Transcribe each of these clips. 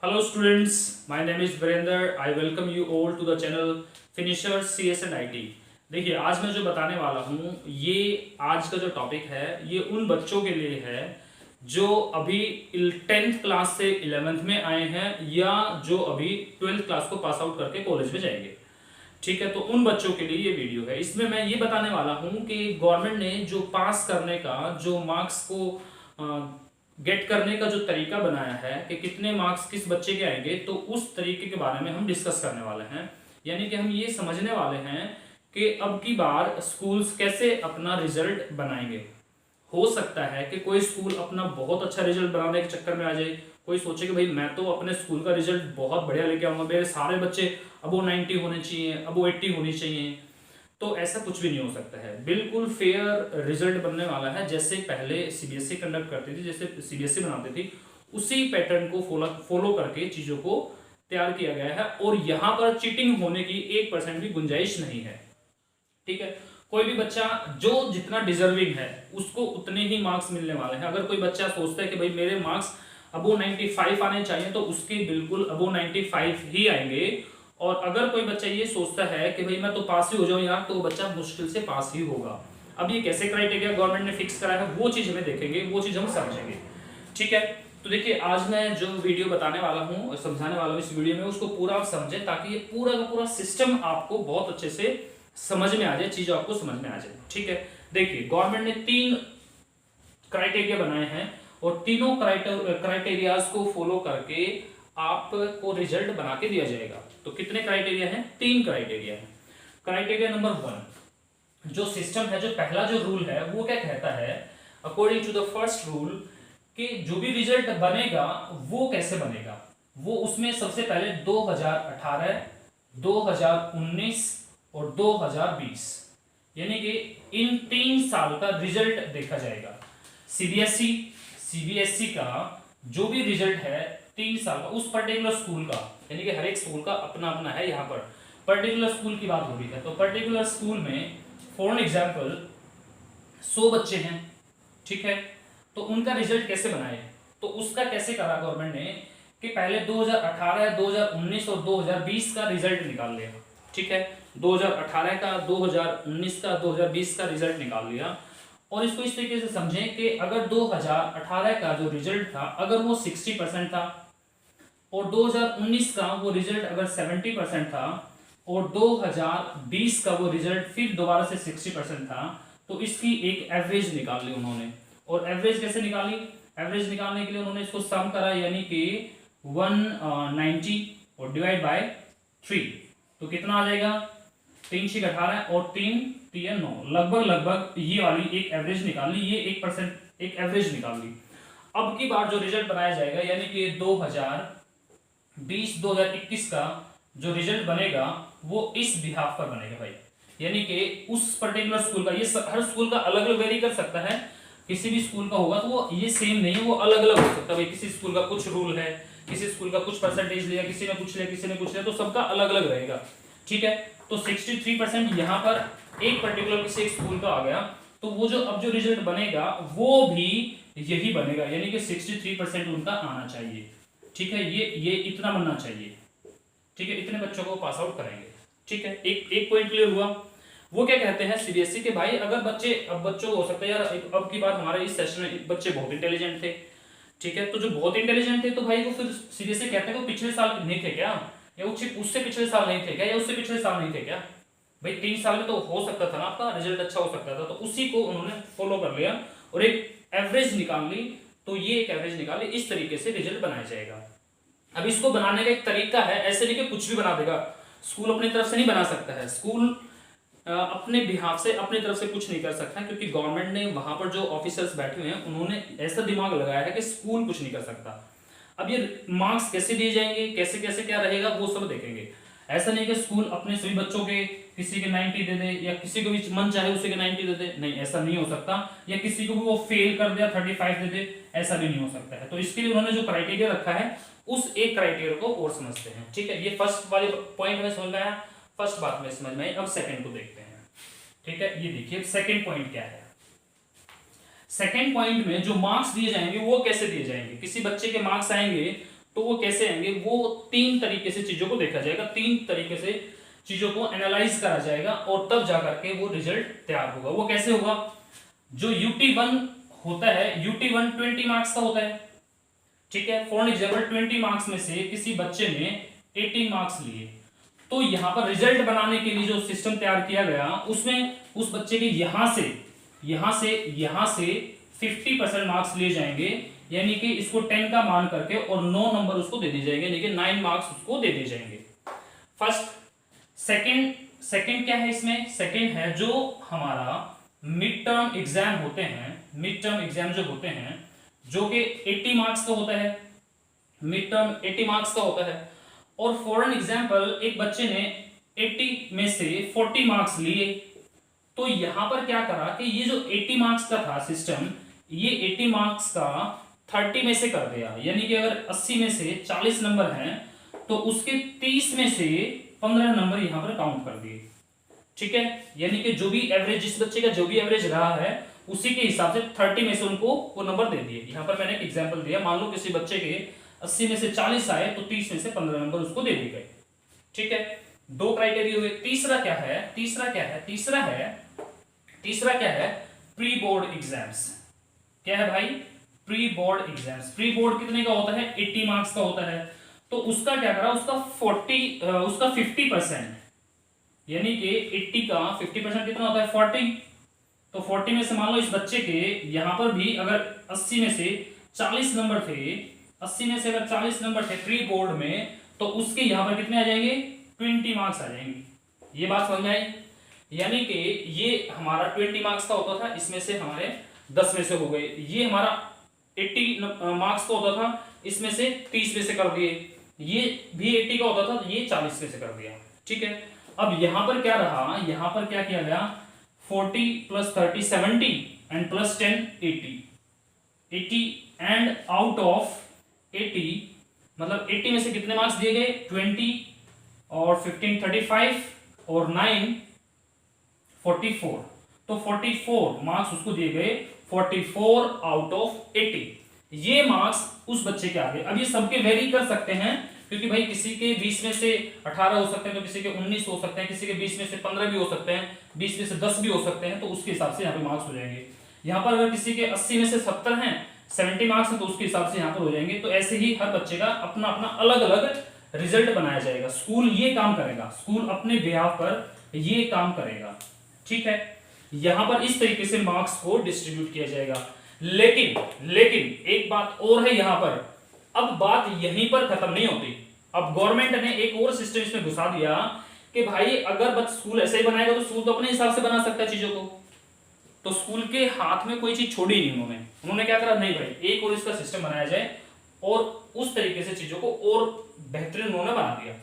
Hello students, my name is Virender. I welcome you all to the channel Finisher CS and IT। देखिए आज मैं जो बताने वाला हूँ ये आज का जो टॉपिक है ये उन बच्चों के लिए है जो अभी 10th क्लास से 11th में आए हैं या जो अभी 12th क्लास को पास आउट करके कॉलेज में जाएंगे। ठीक है, तो उन बच्चों के लिए ये वीडियो है। इसमें मैं ये बताने वाला हूँ कि गवर्नमेंट ने जो पास करने का जो मार्क्स को गेट करने का जो तरीका बनाया है कि कितने मार्क्स किस बच्चे के आएंगे, तो उस तरीके के बारे में हम डिस्कस करने वाले हैं। यानी कि हम ये समझने वाले हैं कि अब की बार स्कूल्स कैसे अपना रिजल्ट बनाएंगे। हो सकता है कि कोई स्कूल अपना बहुत अच्छा रिजल्ट बनाने के चक्कर में आ जाए, कोई सोचे कि भाई मैं तो अपने स्कूल का रिजल्ट बहुत बढ़िया लेके आऊंगा, मेरे सारे बच्चे अबो 90 होने चाहिए, अबो 80 होनी चाहिए। तो ऐसा कुछ भी नहीं हो सकता है। बिल्कुल फेयर रिजल्ट बनने वाला है। जैसे पहले सीबीएसई कंडक्ट करती थी, जैसे सीबीएसई बनाती थी, उसी पैटर्न को फॉलो करके चीजों को तैयार किया गया है और यहाँ पर चीटिंग होने की 1% भी गुंजाइश नहीं है। ठीक है, कोई भी बच्चा जो जितना डिजर्विंग है उसको उतने ही मार्क्स मिलने वाले हैं। अगर कोई बच्चा सोचता है कि भाई मेरे मार्क्स अबो 95 आने चाहिए तो उसके बिल्कुल अबो 95 ही आएंगे। और अगर कोई बच्चा ये सोचता है कि भाई मैं तो पास ही हो जाऊं यार, तो वो बच्चा मुश्किल से पास ही होगा। अब ये कैसे क्राइटेरिया गवर्नमेंट ने फिक्स करा है वो चीज हमें देखेंगे, वो चीज हम समझेंगे। ठीक है, तो देखिए आज मैं जो वीडियो बताने वाला हूँ और समझाने वाला हूँ इस वीडियो में, उसको पूरा आप समझें ताकि ये पूरा का पूरा सिस्टम आपको बहुत अच्छे से समझ में आ जाए, चीज आपको समझ में आ जाए। ठीक है, देखिए गवर्नमेंट ने 3 क्राइटेरिया बनाए हैं और तीनों क्राइटेरियाज को फॉलो करके आपको रिजल्ट बना के दिया जाएगा। तो कितने क्राइटेरिया हैं? 3 क्राइटेरिया है। क्राइटेरिया नंबर 1, जो सिस्टम है, जो पहला जो रूल है वो क्या कहता है, according to the first rule, कि जो भी रिजल्ट बनेगा वो कैसे बनेगा। वो उसमें सबसे पहले 2018, 2019 और 2020 यानी कि इन 3 साल का रिजल्ट देखा जाएगा। सीबीएसई का जो भी रिजल्ट है 3 साल का उस पर्टिकुलर स्कूल का, यानी कि हर एक स्कूल का अपना अपना है। यहाँ पर पर्टिकुलर स्कूल की बात हो रही है, तो पर्टिकुलर स्कूल में फॉर एग्जाम्पल 100 बच्चे हैं। ठीक है, तो उनका रिजल्ट कैसे बनाए, तो उसका कैसे करा गवर्नमेंट ने कि पहले 2018, 2019 और 2020 का रिजल्ट निकाल लिया। ठीक है, 2018 का, 2019 का, 2020 का रिजल्ट निकाल लिया। और इसको इस तरीके से समझें कि अगर 2018 का जो रिजल्ट था अगर वो 60% था और 2019 का वो रिजल्ट अगर 70% था और 2020 का वो रिजल्ट फिर दोबारा से 60% था, तो इसकी एक एवरेज निकाल ली उन्होंने। और एवरेज कैसे निकाली? एवरेज निकालने के लिए उन्होंने इसको सम करा, यानी कि 190 और डिवाइड बाय 3, तो कितना आ जाएगा? 3 6 18 और 3 3 9, लगभग ये वाली एक एवरेज निकाल ली, ये 1% एक एवरेज निकाल ली। अब की बार जो रिजल्ट बनाया जाएगा यानी कि 2020 2021 का जो रिजल्ट बनेगा वो इस बिहाफ पर बनेगा भाई। यानी कि उस पर्टिकुलर स्कूल का, ये हर स्कूल का अलग अलग वेरी कर सकता है। किसी भी स्कूल का होगा तो वो ये सेम नहीं है, वो अलग अलग हो सकता है भाई। किसी स्कूल का कुछ रूल है, किसी स्कूल का कुछ परसेंटेज लिया, किसी ने कुछ लिया, किसी ने कुछ लिया, तो सबका अलग अलग रहेगा। ठीक है, तो 63% यहाँ पर एक पर्टिकुलर किसी एक स्कूल का आ गया, तो वो जो अब जो रिजल्ट बनेगा वो भी यही बनेगा, यानी कि 63% उनका आना चाहिए। ठीक है, ये इतना बनना चाहिए। ठीक है, इतने बच्चों को पास आउट करेंगे। ठीक है, एक पॉइंट क्लियर हुआ। वो क्या कहते हैं सीबीएसई के भाई, अगर बच्चे, अब बच्चों को हो सकता है यार अब की बात हमारे इस सेशन में बच्चे बहुत इंटेलिजेंट थे। ठीक है, तो जो बहुत इंटेलिजेंट थे तो भाई वो फिर सीबीएसई कहते हैं वो पिछले साल नहीं थे क्या, या उससे पिछले साल नहीं थे क्या, या उससे पिछले साल नहीं थे क्या। भाई 3 साल में तो हो सकता था ना, आपका रिजल्ट अच्छा हो सकता था, तो उसी को उन्होंने फॉलो कर लिया और एक एवरेज निकाल ली। तो ये एक एवरेज निकाली, इस तरीके से रिजल्ट बनाया जाएगा। अब इसको बनाने का एक तरीका है, ऐसे नहीं कि कुछ भी बना देगा। स्कूल अपनी तरफ से नहीं बना सकता है, स्कूल अपने बिहाफ से अपनी तरफ से कुछ नहीं कर सकता, क्योंकि गवर्नमेंट ने वहां पर जो ऑफिसर्स बैठे हुए हैं उन्होंने ऐसा दिमाग लगाया है कि स्कूल कुछ नहीं कर सकता। अब ये मार्क्स कैसे दिए जाएंगे, कैसे कैसे क्या रहेगा, वो सब देखेंगे। ऐसा नहीं कि स्कूल अपने सभी बच्चों के किसी के 90 दे दे या किसी को भी मन चाहे उसी के 90 दे दे, नहीं ऐसा नहीं हो सकता। या किसी को भी वो फेल कर दिया 35 दे दे, ऐसा भी नहीं हो सकता है। तो इसके लिए उन्होंने जो क्राइटेरिया रखा है उस एक क्राइटेरिया को और समझते हैं। ठीक है, ये फर्स्ट वाली पॉइंट में समझ में आया, फर्स्ट बात में समझ में आई। अब सेकंड को देखते हैं। ठीक है, ये देखिए सेकंड पॉइंट क्या है। सेकंड पॉइंट में जो मार्क्स दिए जाएंगे वो कैसे दिए जाएंगे। किसी बच्चे के मार्क्स आएंगे तो वो कैसे आएंगे, वो 3 तरीके से चीजों को देखा जाएगा, 3 तरीके से चीजों को एनालाइज करा जाएगा और तब जाकर के वो रिजल्ट तैयार होगा। वो कैसे होगा, जो UT1 होता है, UT1 20 मार्क्स का होता है, ठीक है। फॉर एग्जाम्पल 20 मार्क्स में से किसी बच्चे ने 18 मार्क्स लिए, तो यहां पर रिजल्ट बनाने के लिए जो सिस्टम तैयार किया गया उसमें उस बच्चे के यहां से 50% मार्क्स लिए जाएंगे, यानी कि इसको 10 का मान करके और 9 नंबर उसको दे दिए जाएंगे, यानी कि 9 मार्क्स उसको दे दिए जाएंगे। फर्स्ट सेकंड क्या है इसमें, सेकंड है जो हमारा मिड टर्म एग्जाम होते हैं, मिड टर्म एग्जाम जो होते हैं जो कि 80 मार्क्स का होता है, मिड टर्म 80 मार्क्स का होता है। और फॉर एन एग्जाम्पल एक बच्चे ने 80 में से 40 मार्क्स लिए, तो यहां पर क्या करा कि ये जो 80 मार्क्स का था सिस्टम, ये 80 मार्क्स का 30 में से कर दिया, यानी कि अगर 80 में से 40 नंबर हैं तो उसके 30 में से 15 नंबर यहां पर काउंट कर दिए, ठीक है। यानी कि जो भी एवरेज, जिस बच्चे का जो भी एवरेज रहा है उसी के हिसाब से 30 में से उनको वो नंबर दे दिए। यहां पर मैंने एक एग्जांपल दिया, मान लो किसी बच्चे के 80 में से 40 आए तो 30 में से 15 नंबर उसको दे दिए गए, ठीक है। 2 क्राइटेरिया हुए। तीसरा क्या है, तीसरा क्या है, प्री बोर्ड एग्जाम्स। क्या है भाई, pre board exams. Pre board कितने का होता है, 80 मार्क्स का होता है। तो उसका क्या करा, उसका 50%, यानी कि 80 का 50% कितना होता है, 40। तो 40 में से मान लो इस बच्चे के यहां पर भी अगर 80 में से 40 नंबर थे, 80 में से अगर 40 नंबर थे प्री बोर्ड में, तो उसके यहां पर कितने आ जाएंगे, 20 मार्क्स आ जाएंगे। ये बात समझ में आई। यानी कि ये हमारा 20 मार्क्स का होता था, इसमें से हमारे 10 में से हो गए। ये हमारा 80 मार्क्स का होता था, इसमें से 30 में से कर दिए। ये भी 80 का होता था, ये 40 में से कर दिया, ठीक है। अब यहां पर क्या रहा, यहां पर क्या किया गया, 40 + 30 70 एंड +10 80 एंड आउट ऑफ 80, मतलब 80 में से कितने मार्क्स दिए गए, 20 और 15 35 और 9 44। तो 44 मार्क्स उसको दिए गए, 44 आउट ऑफ 80। ये मार्क्स उस बच्चे के आगे। अब ये सबके वेरी कर सकते हैं, क्योंकि भाई किसी के 20 में से 18 हो सकते हैं, तो किसी के 19 हो सकते हैं, किसी के 20 में से 15 भी हो सकते हैं, 20 में से 10 भी हो सकते हैं, तो उसके हिसाब से यहाँ पे मार्क्स हो जाएंगे। यहाँ पर अगर किसी के 80 में से 70 हैं, 70 मार्क्स हैं, तो उसके हिसाब से यहाँ पर हो जाएंगे। तो ऐसे ही हर बच्चे का अपना अपना अलग अलग रिजल्ट बनाया जाएगा। स्कूल ये काम करेगा, स्कूल अपने बिहाफ पर ये काम करेगा, ठीक है। यहां पर इस तरीके से मार्क्स को डिस्ट्रीब्यूट किया जाएगा। लेकिन एक बात और है यहां पर, अब बात यहीं पर खत्म नहीं होती। अब गवर्नमेंट ने एक और सिस्टम इसमें घुसा दिया कि भाई अगर स्कूल ऐसे ही बनाएगा तो स्कूल तो अपने हिसाब से बना सकता है चीजों को, तो स्कूल के हाथ में कोई चीज छोड़ी नहीं उन्होंने क्या करा, नहीं भाई एक और इसका सिस्टम बनाया जाए, और उस तरीके से चीजों को और बेहतरीन उन्होंने बना दिया।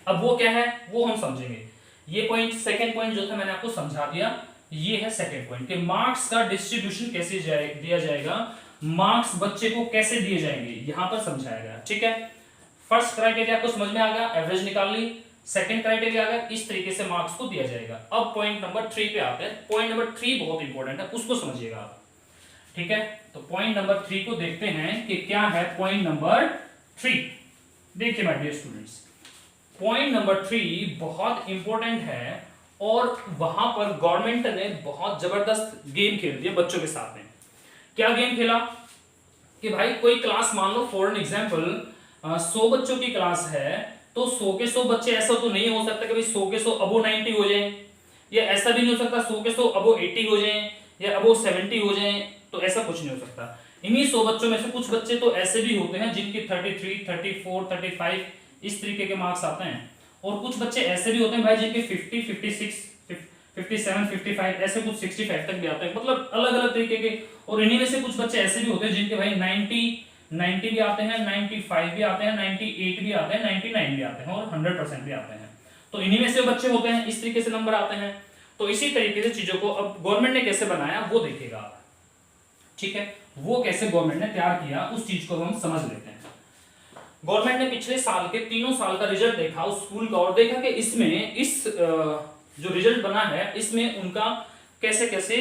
अब वो क्या है वो हम समझेंगे। ये पॉइंट, सेकंड पॉइंट जो था मैंने आपको समझा दिया, ये है सेकंड पॉइंट कि मार्क्स का डिस्ट्रीब्यूशन कैसे दिया जाएगा, मार्क्स बच्चे को कैसे दिए जाएंगे, यहां पर समझाया गया, ठीक है। फर्स्ट क्राइटेरिया आपको समझ में आ गया, एवरेज निकाल ली। सेकंड क्राइटेरिया आ गया, इस तरीके से मार्क्स को दिया जाएगा। अब पॉइंट नंबर 3 पे आते हैं। पॉइंट नंबर 3 बहुत इंपॉर्टेंट है, उसको समझिएगा आप, ठीक है। तो पॉइंट नंबर 3 को देखते हैं कि क्या है। पॉइंट नंबर 3 देखिए my dear students, point number 3 बहुत इंपॉर्टेंट है, और वहां पर गवर्नमेंट ने बहुत जबरदस्त गेम खेल दिया बच्चों के साथ में। क्या गेम खेला कि भाई कोई क्लास मान लो फॉर एन एग्जांपल 100 बच्चों की क्लास है, तो 100 के 100 बच्चे, ऐसा तो नहीं हो सकता कि भाई 100 के 100 अबो 90 हो जाएं, या ऐसा भी नहीं हो सकता 100 के 100 अबो 80 हो जाएं या अबो 70 हो जाएं, तो ऐसा कुछ नहीं हो सकता। इन्हीं 100 बच्चों में से कुछ बच्चे तो ऐसे भी होते हैं जिनके 33 34 35 इस तरीके के मार्क्स आते हैं, और कुछ बच्चे ऐसे भी होते हैं भाई जिनके 50 56 57 55 ऐसे कुछ 65 तक भी आते हैं, मतलब अलग अलग तरीके के। और इन्हीं में से कुछ बच्चे ऐसे भी होते हैं जिनके भाई 90 भी आते हैं, 95 भी आते हैं, 98 भी आते हैं, 99 भी आते हैं, और 100% भी आते हैं। तो इन्हीं में से बच्चे होते हैं, इस तरीके से नंबर आते हैं। तो इसी तरीके से चीजों को अब गवर्नमेंट ने कैसे बनाया वो देखिएगा आप, ठीक है। वो कैसे गवर्नमेंट ने तैयार किया उस चीज को हम समझ लेते हैं। गवर्नमेंट ने पिछले साल के 3 साल का रिजल्ट देखा उस स्कूल का, और देखा कि इसमें इस जो रिजल्ट बना है इसमें उनका कैसे कैसे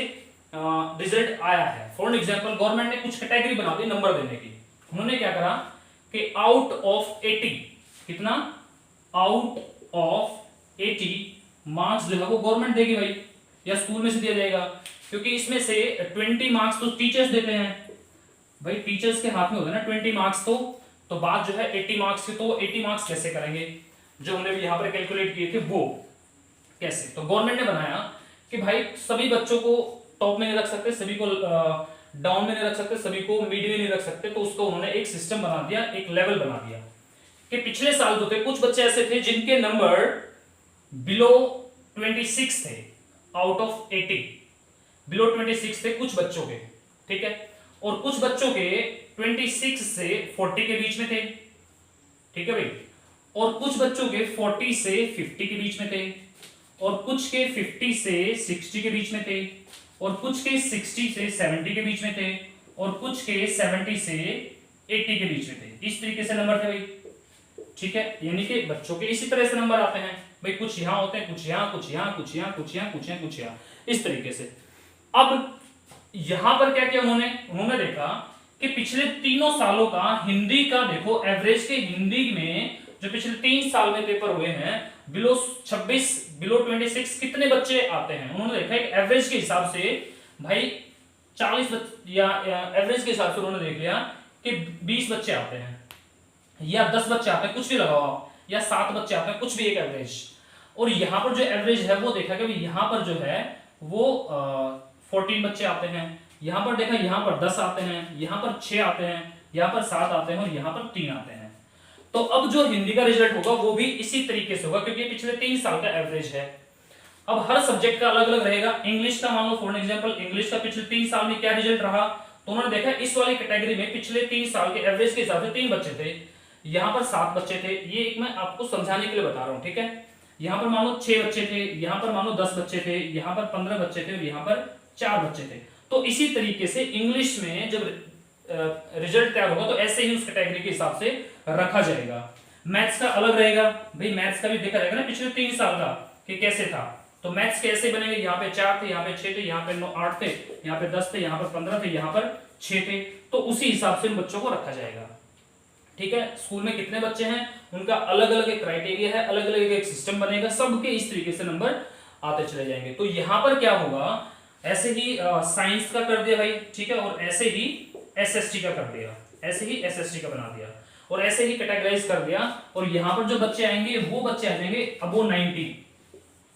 रिजल्ट आया है। फॉर एग्जांपल गवर्नमेंट ने कुछ कैटेगरी बना दी नंबर देने की। उन्होंने क्या करा कि आउट ऑफ 80, कितना, आउट ऑफ 80 मार्क्स जो है वो गवर्नमेंट देगी भाई, या स्कूल में से दिया जाएगा, क्योंकि इसमें से 20 मार्क्स तो टीचर्स देते हैं भाई, टीचर्स के हाथ में होता है ना 20 मार्क्स, तो बात जो है 80 मार्क्स की, तो 80 मार्क्स कैसे करेंगे, जो हमने यहाँ पर कैलकुलेट किए थे वो कैसे। तो गवर्नमेंट ने बनाया कि भाई सभी बच्चों को टॉप में नहीं रख सकते, सभी को डाउन में नहीं रख सकते, सभी को मिड में नहीं रख सकते, तो उसको उन्होंने एक सिस्टम बना दिया, एक लेवल बना दिया कि पिछले साल जो थे कुछ बच्चे ऐसे थे जिनके नंबर बिलो 26 थे, आउट ऑफ 80 बिलो 26 थे कुछ बच्चों के, ठीक है, और कुछ बच्चों के 26 से 40 के बीच में थे, ठीक है भाई, और कुछ बच्चों के 40 से 50 के बीच में थे, और कुछ के 50 से 60 के बीच में थे, और कुछ के 60 से 70 के बीच में थे, और कुछ के 70 से 80 के बीच में थे। इस तरीके से नंबर थे भाई, ठीक है, यानी कि बच्चों के इसी तरह से नंबर आते हैं भाई, कुछ यहां होते हैं, कुछ यहां, कुछ यहां, कुछ यहां, कुछ यहां, कुछ यहां, कुछ यहां, इस तरीके से। अब यहां पर क्या किया उन्होंने देखा कि पिछले तीनों सालों का हिंदी का देखो एवरेज के हिंदी में जो पिछले 3 साल में पेपर हुए हैं बिलो 26 बिलो 26 कितने बच्चे आते हैं, उन्होंने देखा एक एवरेज के हिसाब से भाई 40 या एवरेज के हिसाब से उन्होंने देख लिया कि 20 बच्चे आते हैं या 10 बच्चे आते हैं, कुछ भी लगाओ आप, या 7 बच्चे आते हैं, कुछ भी एक एवरेज। और यहां पर जो एवरेज है वो देखा कि यहां पर जो है वो 14 बच्चे आते हैं, यहां पर देखा यहां पर 10 आते हैं, यहां पर 6 आते हैं, यहां पर 7 आते हैं, और यहां पर 3 आते हैं। तो अब जो हिंदी का रिजल्ट होगा वो भी इसी तरीके से होगा, क्योंकि पिछले 3 साल का एवरेज है। अब हर सब्जेक्ट का अलग अलग रहेगा। इंग्लिश का मान लो फॉर एग्जांपल, इंग्लिश का पिछले 3 साल में क्या रिजल्ट रहा, तो उन्होंने देखा इस वाली कैटेगरी में पिछले 3 साल के एवरेज के हिसाब से 3 बच्चे थे, यहाँ पर 7 बच्चे थे। ये एक मैं आपको समझाने के लिए बता रहा हूँ, ठीक है। यहाँ पर मान लो 6 बच्चे थे, यहाँ पर मान लो 10 बच्चे थे, यहाँ पर 15 बच्चे थे, और यहाँ पर 4 बच्चे थे। तो इसी तरीके से इंग्लिश में जब रिजल्ट तैयार होगा तो ऐसे ही उस कैटेगरी के हिसाब से रखा जाएगा। मैथ्स का अलग रहेगा भाई, मैथ्स का भी देखा जाएगा ना पिछले 3 साल का कि कैसे था। तो मैथ्स कैसे बनेंगे, यहाँ पे 4 थे, यहाँ पे 6 थे, यहाँ पे 8 थे, यहाँ पे 10 थे, यहाँ पर 15 थे, यहाँ पर 6 थे। तो उसी हिसाब से उन बच्चों को रखा जाएगा, ठीक है। स्कूल में कितने बच्चे हैं उनका अलग अलग एक क्राइटेरिया है, अलग अलग एक सिस्टम बनेगा, सबके इस तरीके से नंबर आते चले जाएंगे। तो यहाँ पर क्या होगा, ऐसे ही साइंस का कर दिया भाई, ठीक है, और ऐसे ही एसएसटी का कर दिया, ऐसे ही एसएसटी का बना दिया, और ऐसे ही कैटेगराइज कर दिया। और यहाँ पर जो बच्चे आएंगे वो बच्चे आ जाएंगे अबो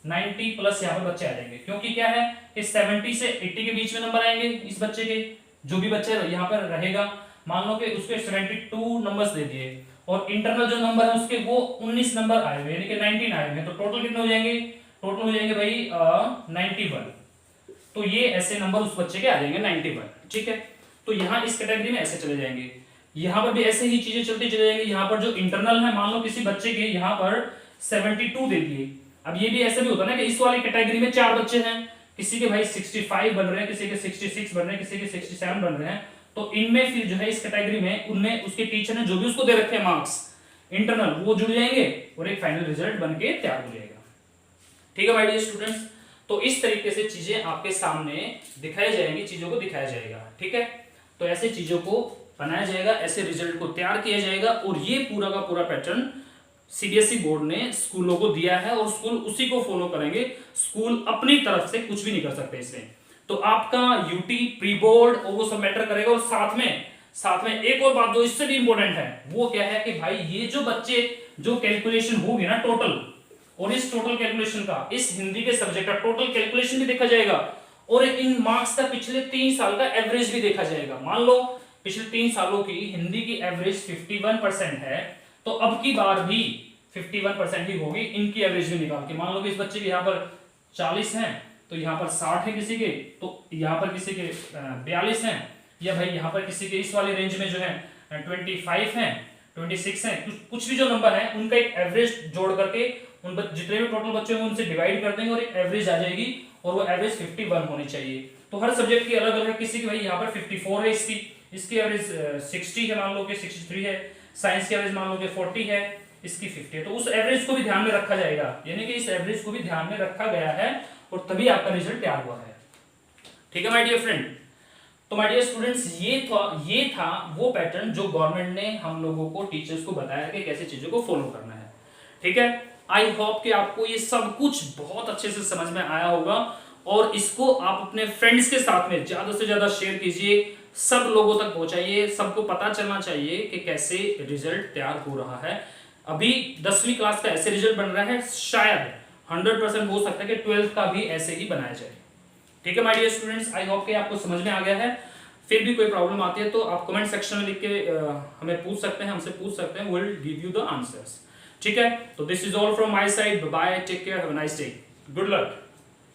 90 प्लस यहाँ पर बच्चे आ जाएंगे, क्योंकि क्या है कि 70 से 80 के बीच में नंबर आएंगे इस बच्चे के, जो भी बच्चे यहाँ पर रहेगा। मान लो कि उसके 72 नंबर्स दे दिए, और इंटरनल जो नंबर है उसके वो 19 नंबर आए हुए, यानी कि 19 आए हुए, तो टोटल कितने हो जाएंगे, टोटल हो जाएंगे भाई 91। तो ये ऐसे नंबर उस बच्चे के आ जाएंगे 91, ठीक है। तो यहाँ इस कैटेगरी में ऐसे चले जाएंगे, यहाँ पर भी ऐसे ही चीजें चलती चले जाएंगी। यहाँ पर जो इंटरनल है, मान लो किसी बच्चे के यहाँ पर 72 दे दिए, अब ये भी ऐसा भी होता है ना कि इस वाली कैटेगरी में 4 बच्चे हैं, किसी के भाई 65 बन रहे हैं, किसी के 66 बन रहे हैं, किसी के 67 बन रहे हैं। तो इनमें फिर जो है इस कैटेगरी में उनमें उसके टीचर ने जो भी उसको दे रखे हैं मार्क्स इंटरनल, वो जुड़ जाएंगे और एक फाइनल रिजल्ट बन के तैयार हो जाएगा, ठीक है माय डियर स्टूडेंट्स। तो इस तरीके से चीजें आपके सामने दिखाई जाएंगी, चीजों को दिखाया जाएगा, ठीक है। तो ऐसे चीजों को बनाया जाएगा, ऐसे रिजल्ट को तैयार किया जाएगा, और ये पूरा का पूरा पैटर्न सीबीएसई बोर्ड ने स्कूलों को दिया है, और स्कूल उसी को फॉलो करेंगे। स्कूल अपनी तरफ से कुछ भी नहीं कर सकते इसमें। तो आपका यूटी प्री बोर्ड और वो सब मैटर करेगा। और साथ में एक और बात जो इससे भी इंपॉर्टेंट है वो क्या है कि भाई ये जो बच्चे जो कैलकुलेशन होगी ना टोटल, और इस टोटल कैलकुलेशन का इस हिंदी के सब्जेक्ट का टोटल कैलकुलेशन भी देखा जाएगा, और इन मार्क्स का पिछले 3 साल का एवरेज भी देखा जाएगा। मान लो पिछले 3 सालों की हिंदी की एवरेज 51% है, तो अब की बार भी 51% ही होगी, इनकी एवरेज भी निकाल के। मान लो कि इस बच्चे के यहाँ पर 40 हैं, तो यहाँ पर 60 है किसी के, तो यहाँ पर किसी के 42 हैं, या भाई यहाँ पर किसी के इस वाले रेंज में जो है 25 हैं, 26 हैं, कुछ भी जो नंबर है उनका एक एवरेज जोड़ करके उन जितने भी टोटल बच्चे होंगे उनसे डिवाइड कर देंगे, और एक एवरेज आ जाएगी, और वो एवरेज 51 होनी चाहिए। तो हर सब्जेक्ट की अलग अलग, किसी की भाई यहाँ पर 54 है, इसकी एवरेज 60 है, मान लो कि 63 है, साइंस की एवरेज मान लो कि 40 है, इसकी 50 है। तो उस एवरेज को भी ध्यान में रखा जाएगा, यानी कि इस एवरेज को भी ध्यान में रखा गया है, और तभी आपका रिजल्ट तैयार हुआ है, ठीक है माय डियर फ्रेंड। तो माय डियर स्टूडेंट्स, ये था वो पैटर्न जो गवर्नमेंट ने हम लोगों को, टीचर्स को बताया कि कैसे चीजों को फॉलो करना है। ठीक है, आई होप कि आपको ये सब कुछ बहुत अच्छे से समझ में आया होगा, और इसको आप अपने फ्रेंड्स के साथ में ज्यादा से ज्यादा शेयर कीजिए, सब लोगों तक पहुंचाइए, सबको पता चलना चाहिए कि कैसे रिजल्ट तैयार हो रहा है। अभी 10वीं क्लास का ऐसे रिजल्ट बन रहा है, शायद 100% हो सकता है कि 12th का भी ऐसे ही बनाया जाए। ठीक है my dear students, I hope कि आपको समझ में आ गया है। फिर भी कोई प्रॉब्लम आती है तो आप कमेंट सेक्शन में लिख के हमें पूछ सकते हैं, हमसे पूछ सकते हैं, will give you the answers. ठीक है, तो this is all from my side, bye, take care, have a nice day, good luck.